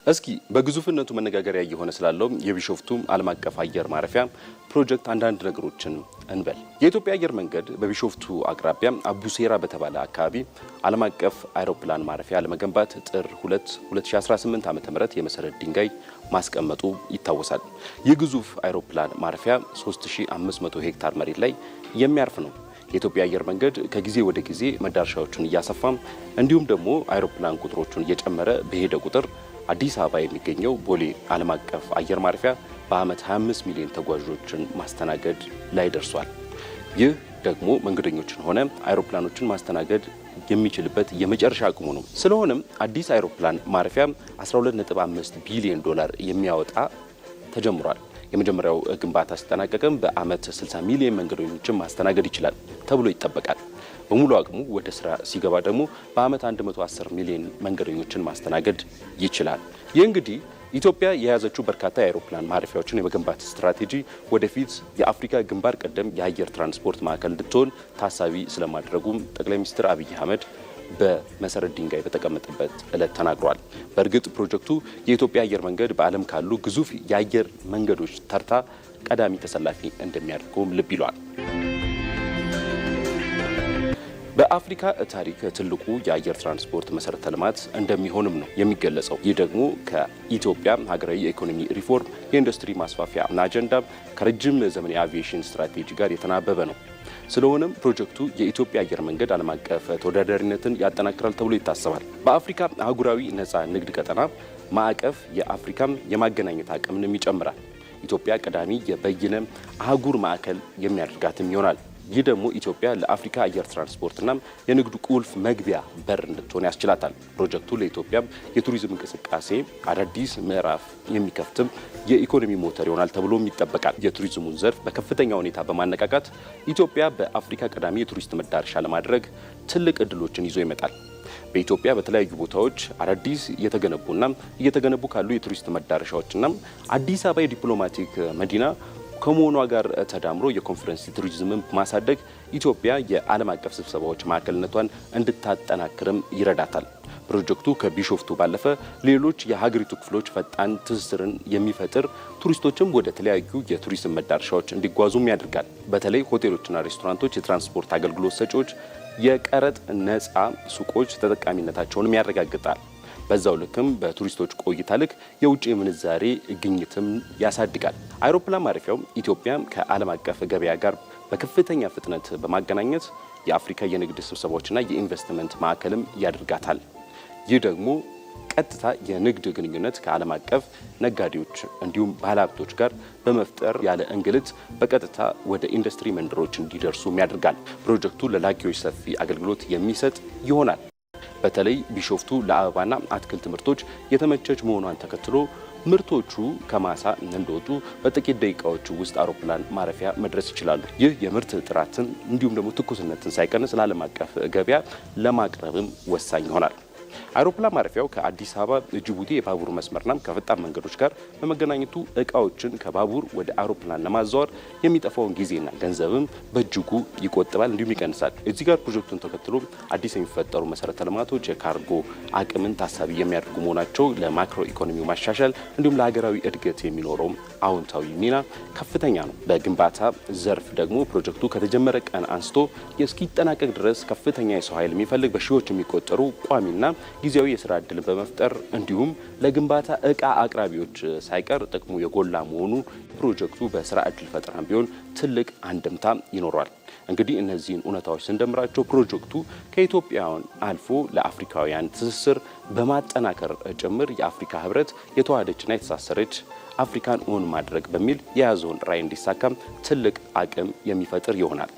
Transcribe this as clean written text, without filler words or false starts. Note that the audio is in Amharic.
እስኪ በግዙፍነቱ መነጋገሪያ እየሆነ ስላለው የቢሾፍቱ ዓለም አቀፍ አየር ማረፊያ ፕሮጀክት አንዳንድ ነገሮችን እንበል። የኢትዮጵያ አየር መንገድ በቢሾፍቱ አቅራቢያ አቡሴራ በተባለ አካባቢ ዓለም አቀፍ አውሮፕላን ማረፊያ ለመገንባት ጥር 2 2018 ዓ.ም የመሰረት ድንጋይ ማስቀመጡ ይታወሳል። ይህ ግዙፍ አውሮፕላን ማረፊያ 3500 ሄክታር መሬት ላይ የሚያርፍ ነው። የኢትዮጵያ አየር መንገድ ከጊዜ ወደ ጊዜ መዳረሻዎቹን እያሰፋም እንዲሁም ደግሞ አውሮፕላን ቁጥሮቹን እየጨመረ በሄደ ቁጥር አዲስ አበባ የሚገኘው ቦሌ ዓለም አቀፍ አየር ማረፊያ በአመት 25 ሚሊዮን ተጓዦችን ማስተናገድ ላይ ደርሷል። ይህ ደግሞ መንገደኞችን ሆነ አውሮፕላኖችን ማስተናገድ የሚችልበት የመጨረሻ አቅሙ ነው። ስለሆነም አዲስ አውሮፕላን ማረፊያ 12.5 ቢሊዮን ዶላር የሚያወጣ ተጀምሯል። የመጀመሪያው ግንባታ ሲጠናቀቅም በአመት 60 ሚሊዮን መንገደኞችን ማስተናገድ ይችላል ተብሎ ይጠበቃል። በሙሉ አቅሙ ወደ ስራ ሲገባ ደግሞ በአመት 110 ሚሊዮን መንገደኞችን ማስተናገድ ይችላል። ይህ እንግዲህ ኢትዮጵያ የያዘችው በርካታ የአውሮፕላን ማረፊያዎችን የመገንባት ስትራቴጂ ወደፊት የአፍሪካ ግንባር ቀደም የአየር ትራንስፖርት ማዕከል እንድትሆን ታሳቢ ስለማድረጉም ጠቅላይ ሚኒስትር አብይ አህመድ በመሰረት ድንጋይ በተቀመጠበት ዕለት ተናግሯል። በእርግጥ ፕሮጀክቱ የኢትዮጵያ አየር መንገድ በዓለም ካሉ ግዙፍ የአየር መንገዶች ተርታ ቀዳሚ ተሰላፊ እንደሚያደርገውም ልብ ይሏል። በአፍሪካ ታሪክ ትልቁ የአየር ትራንስፖርት መሰረተ ልማት እንደሚሆንም ነው የሚገለጸው። ይህ ደግሞ ከኢትዮጵያ ሀገራዊ የኢኮኖሚ ሪፎርም፣ የኢንዱስትሪ ማስፋፊያ አጀንዳ ከረጅም ዘመን የአቪዬሽን ስትራቴጂ ጋር የተናበበ ነው። ስለሆነም ፕሮጀክቱ የኢትዮጵያ አየር መንገድ ዓለም አቀፍ ተወዳዳሪነትን ያጠናክራል ተብሎ ይታሰባል። በአፍሪካ አህጉራዊ ነፃ ንግድ ቀጠና ማዕቀፍ የአፍሪካም የማገናኘት አቅምንም ይጨምራል። ኢትዮጵያ ቀዳሚ የበይነ አህጉር ማዕከል የሚያደርጋትም ይሆናል። ይህ ደግሞ ኢትዮጵያ ለአፍሪካ አየር ትራንስፖርትና የንግዱ ቁልፍ መግቢያ በር እንድትሆን ያስችላታል። ፕሮጀክቱ ለኢትዮጵያ የቱሪዝም እንቅስቃሴ አዳዲስ ምዕራፍ የሚከፍትም የኢኮኖሚ ሞተር ይሆናል ተብሎም ይጠበቃል። የቱሪዝሙን ዘርፍ በከፍተኛ ሁኔታ በማነቃቃት ኢትዮጵያ በአፍሪካ ቀዳሚ የቱሪስት መዳረሻ ለማድረግ ትልቅ እድሎችን ይዞ ይመጣል። በኢትዮጵያ በተለያዩ ቦታዎች አዳዲስ እየተገነቡና እየተገነቡ ካሉ የቱሪስት መዳረሻዎችና አዲስ አበባ የዲፕሎማቲክ መዲና ከመሆኗ ጋር ተዳምሮ የኮንፈረንስ ቱሪዝምን ማሳደግ ኢትዮጵያ የዓለም አቀፍ ስብሰባዎች ማዕከልነቷን እንድታጠናክርም ይረዳታል። ፕሮጀክቱ ከቢሾፍቱ ባለፈ ሌሎች የሀገሪቱ ክፍሎች ፈጣን ትስስርን የሚፈጥር ቱሪስቶችም ወደ ተለያዩ የቱሪዝም መዳረሻዎች እንዲጓዙም ያደርጋል። በተለይ ሆቴሎችና ሬስቶራንቶች፣ የትራንስፖርት አገልግሎት ሰጪዎች፣ የቀረጥ ነፃ ሱቆች ተጠቃሚነታቸውንም ያረጋግጣል። በዛው ልክም በቱሪስቶች ቆይታ ልክ የውጭ ምንዛሬ ግኝትም ያሳድጋል። አውሮፕላን ማረፊያው ኢትዮጵያ ከዓለም አቀፍ ገበያ ጋር በከፍተኛ ፍጥነት በማገናኘት የአፍሪካ የንግድ ስብሰባዎችና የኢንቨስትመንት ማዕከልም ያደርጋታል። ይህ ደግሞ ቀጥታ የንግድ ግንኙነት ከዓለም አቀፍ ነጋዴዎች እንዲሁም ባለሀብቶች ጋር በመፍጠር ያለ እንግልት በቀጥታ ወደ ኢንዱስትሪ መንደሮች እንዲደርሱም ያደርጋል። ፕሮጀክቱ ለላኪዎች ሰፊ አገልግሎት የሚሰጥ ይሆናል። በተለይ ቢሾፍቱ ለአበባና አትክልት ምርቶች የተመቸች መሆኗን ተከትሎ ምርቶቹ ከማሳ እንደወጡ በጥቂት ደቂቃዎች ውስጥ አውሮፕላን ማረፊያ መድረስ ይችላሉ። ይህ የምርት ጥራትን እንዲሁም ደግሞ ትኩስነትን ሳይቀንስ ለዓለም አቀፍ ገበያ ለማቅረብም ወሳኝ ይሆናል። አውሮፕላን ማረፊያው ከአዲስ አበባ ጅቡቲ የባቡር መስመርና ከፈጣን መንገዶች ጋር በመገናኘቱ እቃዎችን ከባቡር ወደ አውሮፕላን ለማዛወር የሚጠፋውን ጊዜና ገንዘብም በእጅጉ ይቆጥባል እንዲሁም ይቀንሳል። እዚህ ጋር ፕሮጀክቱን ተከትሎ አዲስ የሚፈጠሩ መሰረተ ልማቶች የካርጎ አቅምን ታሳቢ የሚያደርጉ መሆናቸው ለማክሮ ኢኮኖሚው ማሻሻል እንዲሁም ለሀገራዊ እድገት የሚኖረውም አዎንታዊ ሚና ከፍተኛ ነው። በግንባታ ዘርፍ ደግሞ ፕሮጀክቱ ከተጀመረ ቀን አንስቶ እስኪጠናቀቅ ድረስ ከፍተኛ የሰው ኃይል የሚፈልግ በሺዎች የሚቆጠሩ ቋሚና ጊዜያዊ የስራ ዕድልን በመፍጠር እንዲሁም ለግንባታ እቃ አቅራቢዎች ሳይቀር ጥቅሙ የጎላ መሆኑ ፕሮጀክቱ በስራ ዕድል ፈጠራም ቢሆን ትልቅ አንድምታ ይኖረዋል። እንግዲህ እነዚህን እውነታዎች ስንደምራቸው ፕሮጀክቱ ከኢትዮጵያውያን አልፎ ለአፍሪካውያን ትስስር በማጠናከር ጭምር የአፍሪካ ህብረት የተዋሃደችና የተሳሰረች አፍሪካን እውን ማድረግ በሚል የያዘውን ራዕይ እንዲሳካም ትልቅ አቅም የሚፈጥር ይሆናል።